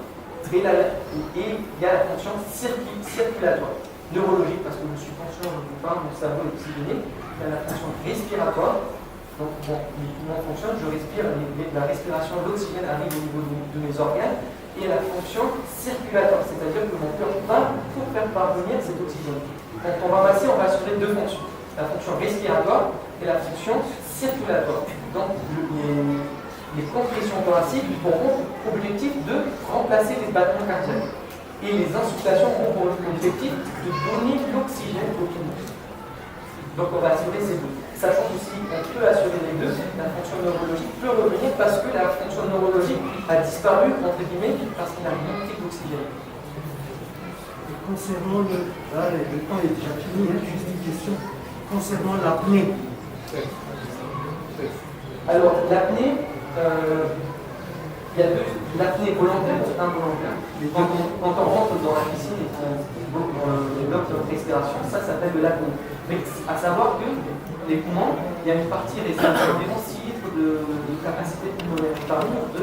et il y a la fonction circulatoire. Neurologique, parce que je suis conscient, je vous parle, mon cerveau est oxygéné. Il y a la fonction respiratoire. Donc, bon, les poumons fonctionnent, je respire, la respiration, l'oxygène arrive au niveau de mes organes. Et la fonction circulatoire, c'est-à-dire que mon cœur bat pour faire parvenir cet oxygène. Quand on va masser, on va assurer 2 fonctions. La fonction respiratoire et la fonction circulatoire. Donc, les compressions thoraciques auront pour objectif de remplacer les battements cardiaques. Et les insufflations auront pour objectif de donner l'oxygène au poumon. Donc on va assurer ces 2. Sachant aussi qu'on peut assurer les 2, la fonction neurologique peut revenir parce que la fonction neurologique a disparu, entre guillemets, parce qu'il a manqué d'oxygène. Et concernant le temps est déjà fini, hein, juste une question. Concernant l'apnée, Alors, l'apnée, il y a l'apnée volontaire ou involontaire. Quand on rentre dans la piscine et qu'on bloque notre respiration, ça s'appelle de l'apnée. Mais à savoir que les poumons, il y a une partie réserve d'environ 6 litres de capacité pulmonaire. Parmi nous, 2,5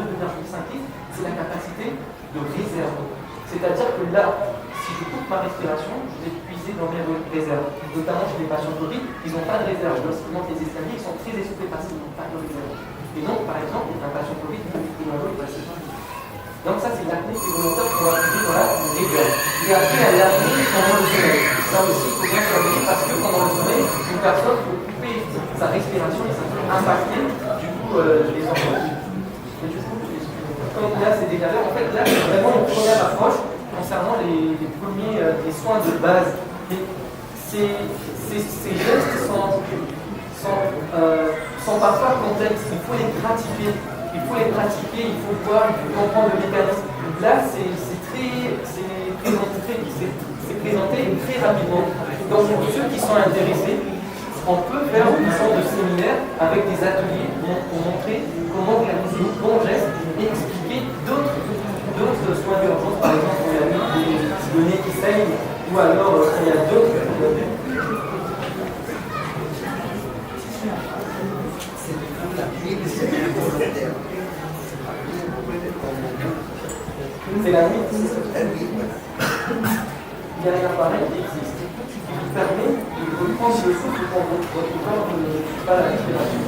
litres, c'est la capacité de réserve. C'est-à-dire que là, si je coupe ma respiration, je vais puiser dans mes réserves. Notamment chez les patients Covid, ils n'ont pas de réserve. Lorsqu'ils montent les escaliers, ils sont très essoufflés parce qu'ils n'ont pas de réserve. Et donc, par exemple, un patient Covid, il va se faire. Donc ça, c'est l'apnée qui est volontaire qu'on va puiser dans la réserve. Et après, il y a l'apnée pendant le sommeil. Ça aussi, il faut bien surveiller parce que pendant le sommeil, une personne peut couper sa respiration et ça peut impacter du coup les enfants. Et du coup, comme là c'est décalé, en fait là c'est vraiment une première approche concernant les premiers les soins de base. Et ces gestes sont parfois complexes, il faut les pratiquer. Il faut les pratiquer, il faut voir, il faut comprendre le mécanisme. Là, c'est présenté très rapidement. Donc, pour ceux qui sont intéressés, on peut faire une sorte de séminaire avec des ateliers pour montrer comment réaliser les bons gestes et expliquer d'autres soins d'urgence. Par exemple, on a mis des nez qui saignent, ou alors il y a d'autres. C'est la nuit. Il y a un appareil qui existe qui vous permet de prendre le souffle quand votre corps ne fait pas la respiration.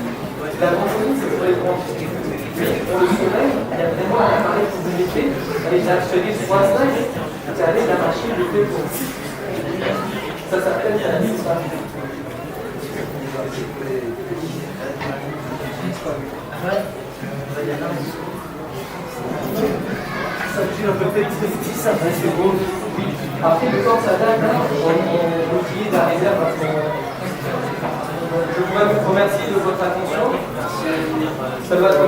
La ventoline, c'est pour les bronches. Mais pour le sommeil, il y a vraiment un appareil que vous mettez. Et j'ai acheté 3 slides, vous allez la machine de fait pour. Ça s'appelle la nuit. Ça dure à peu près 10 secondes. Après, le corps s'attaque, on utilise la réserve. Je voudrais vous remercier de votre attention. Ça doit être